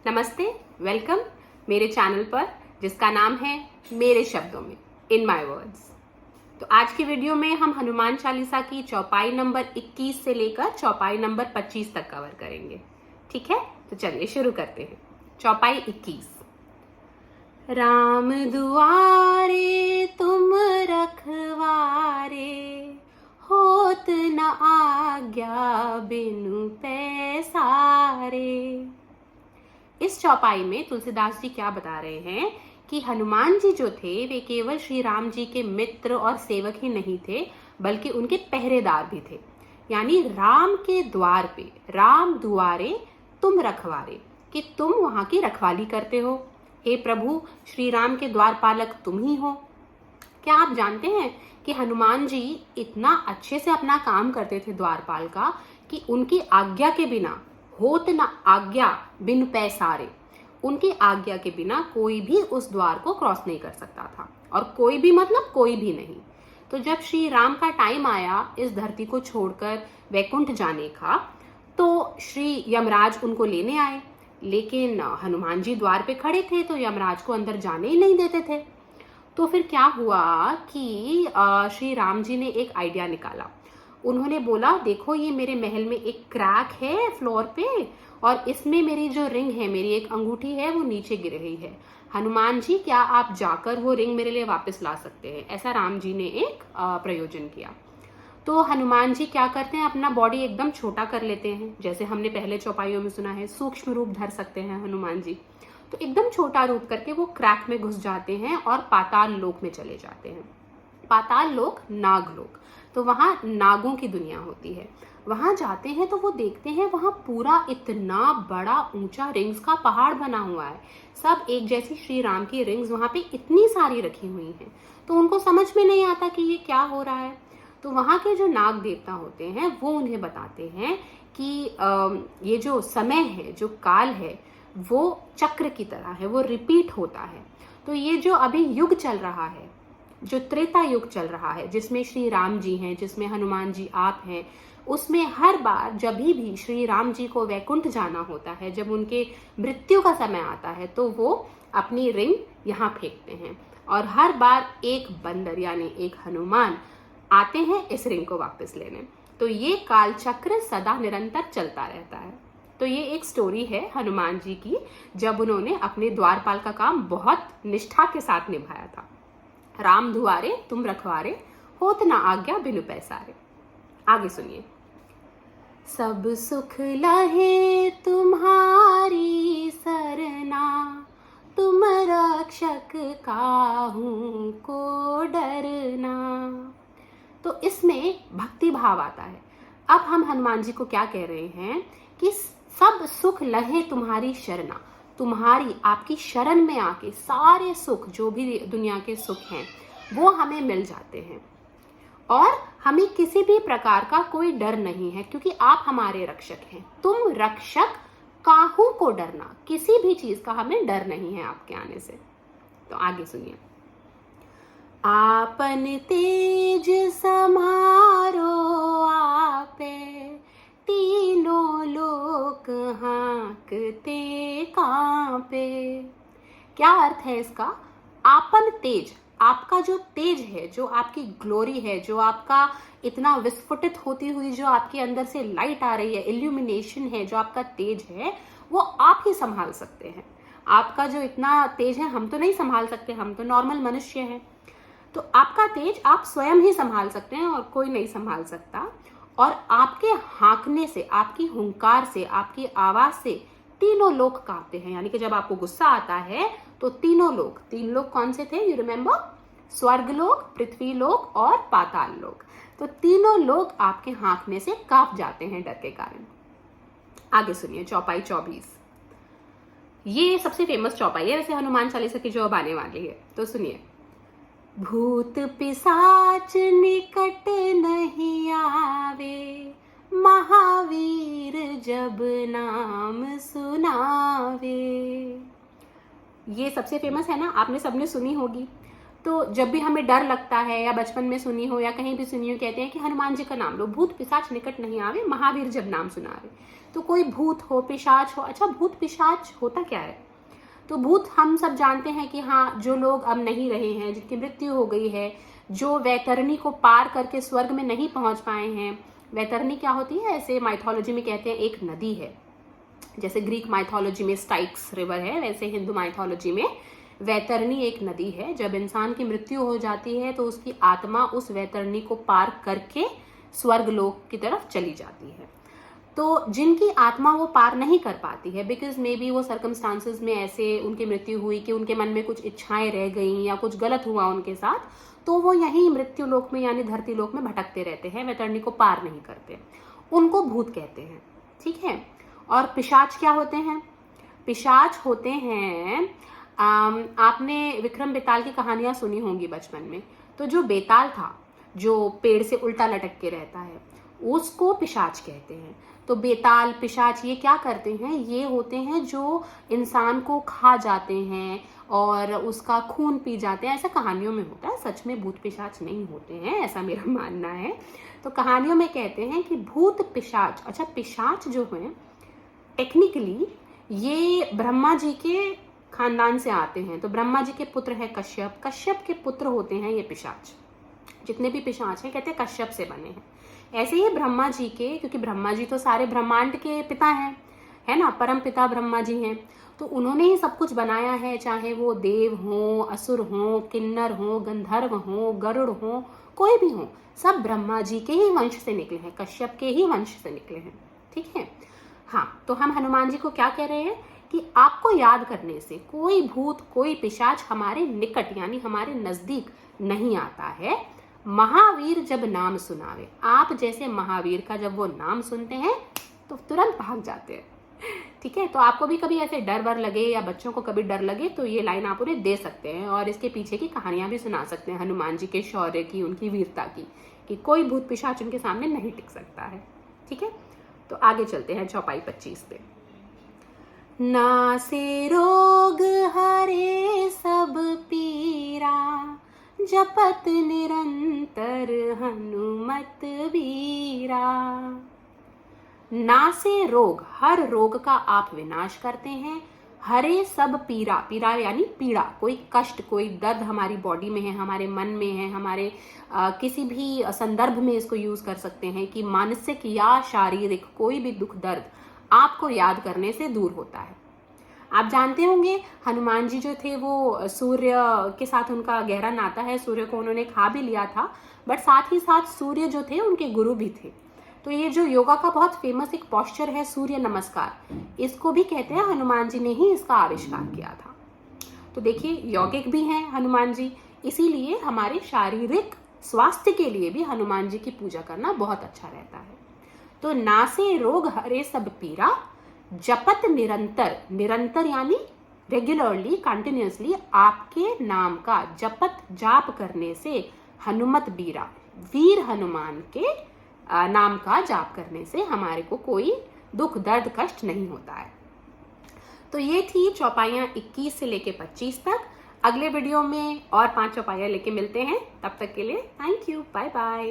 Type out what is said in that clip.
नमस्ते, वेलकम मेरे चैनल पर जिसका नाम है मेरे शब्दों में, इन माय वर्ड्स। तो आज की वीडियो में हम हनुमान चालीसा की चौपाई नंबर 21 से लेकर चौपाई नंबर 25 तक कवर करेंगे। ठीक है, तो चलिए शुरू करते हैं। चौपाई 21। राम दुआरे तुम रखवारे, होत न आज्ञा बिनु पैसारे। इस चौपाई में तुलसीदास जी क्या बता रहे हैं कि हनुमान जी जो थे वे केवल श्री राम जी के मित्र और सेवक ही नहीं थे, बल्कि उनके पहरेदार भी थे। यानी राम के द्वार पे, राम दुआरे तुम रखवारे, कि तुम वहां की रखवाली करते हो। हे प्रभु, श्री राम के द्वारपालक तुम ही हो। क्या आप जानते हैं कि हनुमान जी इतना अच्छे से अपना काम करते थे द्वारपाल का कि उनकी आज्ञा के बिना, होत न आज्ञा बिन पैसारे, उनकी आज्ञा के बिना कोई भी उस द्वार को क्रॉस नहीं कर सकता था। और कोई भी मतलब कोई भी नहीं। तो जब श्री राम का टाइम आया इस धरती को छोड़कर वैकुंठ जाने का, तो श्री यमराज उनको लेने आए, लेकिन हनुमान जी द्वार पे खड़े थे तो यमराज को अंदर जाने ही नहीं देते थे। तो फिर क्या हुआ कि श्री राम जी ने एक आइडिया निकाला। उन्होंने बोला, देखो ये मेरे महल में एक क्रैक है फ्लोर पे, और इसमें मेरी जो रिंग है, मेरी एक अंगूठी है, वो नीचे गिर रही है। हनुमान जी, क्या आप जाकर वो रिंग मेरे लिए वापस ला सकते हैं? ऐसा राम जी ने एक प्रयोजन किया। तो हनुमान जी क्या करते हैं, अपना बॉडी एकदम छोटा कर लेते हैं। जैसे हमने पहले चौपाइयों में सुना है, सूक्ष्म रूप धर सकते हैं हनुमान जी। तो एकदम छोटा रूप करके वो क्रैक में घुस जाते हैं और पाताल लोक में चले जाते हैं। पाताल लोक, नाग लोक। तो वहां नागों की दुनिया होती है। वहां जाते हैं तो वो देखते हैं वहां पूरा इतना बड़ा ऊंचा रिंग्स का पहाड़ बना हुआ है। सब एक जैसी श्री राम की रिंग्स वहां पे इतनी सारी रखी हुई हैं। तो उनको समझ में नहीं आता कि ये क्या हो रहा है। तो वहां के जो नाग देवता होते हैं वो उन्हें बताते हैं कि ये जो समय है, जो काल है, वो चक्र की तरह है, वो रिपीट होता है। तो ये जो अभी युग चल रहा है, जो त्रेता युग चल रहा है, जिसमें श्री राम जी हैं, जिसमें हनुमान जी आप हैं, उसमें हर बार जब भी श्री राम जी को वैकुंठ जाना होता है, जब उनके मृत्यु का समय आता है, तो वो अपनी रिंग यहाँ फेंकते हैं और हर बार एक बंदर यानी एक हनुमान आते हैं इस रिंग को वापस लेने। तो ये काल चक्र सदा निरंतर चलता रहता है। तो ये एक स्टोरी है हनुमान जी की, जब उन्होंने अपने द्वारपाल का काम बहुत निष्ठा के साथ निभाया था। राम दुआरे तुम रखवारे, होत न आज्ञा बिनु पैसारे। आगे सुनिए। सब सुख लहे तुम्हारी सरना, तुम रक्षक काहू को डरना। तो इसमें भक्ति भाव आता है। अब हम हनुमान जी को क्या कह रहे हैं कि सब सुख लहे तुम्हारी शरणा, तुम्हारी, आपकी शरण में आके सारे सुख, जो भी दुनिया के सुख हैं, वो हमें मिल जाते हैं और हमें किसी भी प्रकार का कोई डर नहीं है, क्योंकि आप हमारे रक्षक हैं। तुम रक्षक काहू को डरना, किसी भी चीज का हमें डर नहीं है आपके आने से। तो आगे सुनिए। आपन तेज समारो आपे, तीनों लोक हाँकते कांपे। क्या अर्थ है इसका? आपन तेज, आपका जो तेज है, जो आपकी ग्लोरी है, जो आपका इतना विस्फुटित होती हुई जो आपके अंदर से लाइट आ रही है, इल्यूमिनेशन है, जो आपका तेज है, वो आप ही संभाल सकते हैं। आपका जो इतना तेज है हम तो नहीं संभाल सकते, हम तो नॉर्मल मनुष्य हैं। तो आपका तेज आप स्वयं ही संभाल सकते हैं और कोई नहीं संभाल सकता। और आपके हाँकने से, आपकी हुंकार से, आपकी आवाज से तीनों लोक कांपते हैं। यानी कि जब आपको गुस्सा आता है तो तीनों लोक, तीन लोक कौन से थे, यू रिमेम्बर? स्वर्ग लोक, पृथ्वी लोक और पाताल लोक। तो तीनों लोग आपके हाँकने से कांप जाते हैं डर के कारण। आगे सुनिए। चौपाई 24। ये सबसे फेमस चौपाई है वैसे हनुमान चालीसा की जो अब आने वाली है। तो सुनिए। भूत पिशाच निकट नहीं आवे, महावीर जब नाम सुनावे। ये सबसे फेमस है ना, आपने सबने सुनी होगी। तो जब भी हमें डर लगता है, या बचपन में सुनी हो या कहीं भी सुनी हो, कहते हैं कि हनुमान जी का नाम लो, भूत पिशाच निकट नहीं आवे, महावीर जब नाम सुनावे। तो कोई भूत हो, पिशाच हो, अच्छा भूत पिशाच होता क्या है? तो भूत हम सब जानते हैं कि हाँ, जो लोग अब नहीं रहे हैं, जिनकी मृत्यु हो गई है, जो वैतरणी को पार करके स्वर्ग में नहीं पहुंच पाए हैं। वैतरणी क्या होती है? ऐसे माइथोलॉजी में कहते हैं एक नदी है, जैसे ग्रीक माइथोलॉजी में स्टाइक्स रिवर है, वैसे हिंदू माइथोलॉजी में वैतरणी एक नदी है। जब इंसान की मृत्यु हो जाती है तो उसकी आत्मा उस वैतरणी को पार करके स्वर्ग लोक की तरफ चली जाती है। तो जिनकी आत्मा वो पार नहीं कर पाती है, बिकॉज मे बी वो सर्कमस्टांसेस में ऐसे उनकी मृत्यु हुई कि उनके मन में कुछ इच्छाएं रह गई या कुछ गलत हुआ उनके साथ, तो वो यहीं मृत्यु लोक में यानी धरती लोक में भटकते रहते हैं, वैतरणी को पार नहीं करते, उनको भूत कहते हैं। ठीक है। और पिशाच क्या होते हैं? पिशाच होते हैं, आपने विक्रम बेताल की कहानियां सुनी होंगी बचपन में। तो जो बेताल था, जो पेड़ से उल्टा लटक के रहता है, उसको पिशाच कहते हैं। तो बेताल, पिशाच ये क्या करते हैं? ये होते हैं जो इंसान को खा जाते हैं और उसका खून पी जाते हैं। ऐसा कहानियों में होता है, सच में भूत पिशाच नहीं होते हैं, ऐसा मेरा मानना है। तो कहानियों में कहते हैं कि भूत पिशाच, अच्छा पिशाच जो है टेक्निकली ये ब्रह्मा जी के खानदान से आते हैं। तो ब्रह्मा जी के पुत्र है कश्यप, कश्यप के पुत्र होते हैं ये पिशाच। जितने भी पिशाच हैं कहते हैं कश्यप से बने हैं। ऐसे ही ब्रह्मा जी के, क्योंकि ब्रह्मा जी तो सारे ब्रह्मांड के पिता हैं, है ना, परम पिता ब्रह्मा जी हैं, तो उन्होंने ही सब कुछ बनाया है, चाहे वो देव हो, असुर हो, किन्नर हो, गंधर्व हो, गरुड़ हो, कोई भी हो, सब ब्रह्मा जी के ही वंश से निकले हैं, कश्यप के ही वंश से निकले हैं। ठीक है। हाँ, तो हम हनुमान जी को क्या कह रहे हैं कि आपको याद करने से कोई भूत, कोई पिशाच हमारे निकट यानी हमारे नजदीक नहीं आता है। महावीर जब नाम सुनावे, आप जैसे महावीर का जब वो नाम सुनते हैं तो तुरंत भाग जाते हैं। ठीक है। तो आपको भी कभी ऐसे डर वर लगे या बच्चों को कभी डर लगे तो ये लाइन आप उन्हें दे सकते हैं, और इसके पीछे की कहानियां भी सुना सकते हैं हनुमान जी के शौर्य की, उनकी वीरता की, कि कोई भूत पिशाच उनके सामने नहीं टिक सकता है। ठीक है। तो आगे चलते हैं चौपाई 25 पे। नासे रोग हरे सब पीरा, जपत निरंतर हनुमत वीरा। नासे रोग, हर रोग का आप विनाश करते हैं। हरे सब पीरा, पीरा यानी पीड़ा, कोई कष्ट, कोई दर्द हमारी बॉडी में है, हमारे मन में है, हमारे किसी भी संदर्भ में इसको यूज कर सकते हैं कि मानसिक या शारीरिक कोई भी दुख दर्द आपको याद करने से दूर होता है। आप जानते होंगे हनुमान जी जो थे वो सूर्य के साथ उनका गहरा नाता है, सूर्य को उन्होंने खा भी लिया था, बट साथ ही साथ सूर्य जो थे उनके गुरु भी थे। तो ये जो योगा का बहुत फेमस एक पोस्चर है सूर्य नमस्कार, इसको भी कहते हैं हनुमान जी ने ही इसका आविष्कार किया था। तो देखिए यौगिक भी हैं हनुमान जी, इसीलिए हमारे शारीरिक स्वास्थ्य के लिए भी हनुमान जी की पूजा करना बहुत अच्छा रहता है। तो नासे रोग हरे सब पीरा, जपत निरंतर, निरंतर यानी रेगुलरली, कंटिन्यूअसली आपके नाम का जपत, जाप करने से हनुमत बीरा, वीर हनुमान के नाम का जाप करने से हमारे को कोई दुख दर्द कष्ट नहीं होता है। तो ये थी चौपाइयाँ 21 से लेके 25 तक। अगले वीडियो में और 5 चौपाइयाँ लेके मिलते हैं, तब तक के लिए थैंक यू, बाय बाय।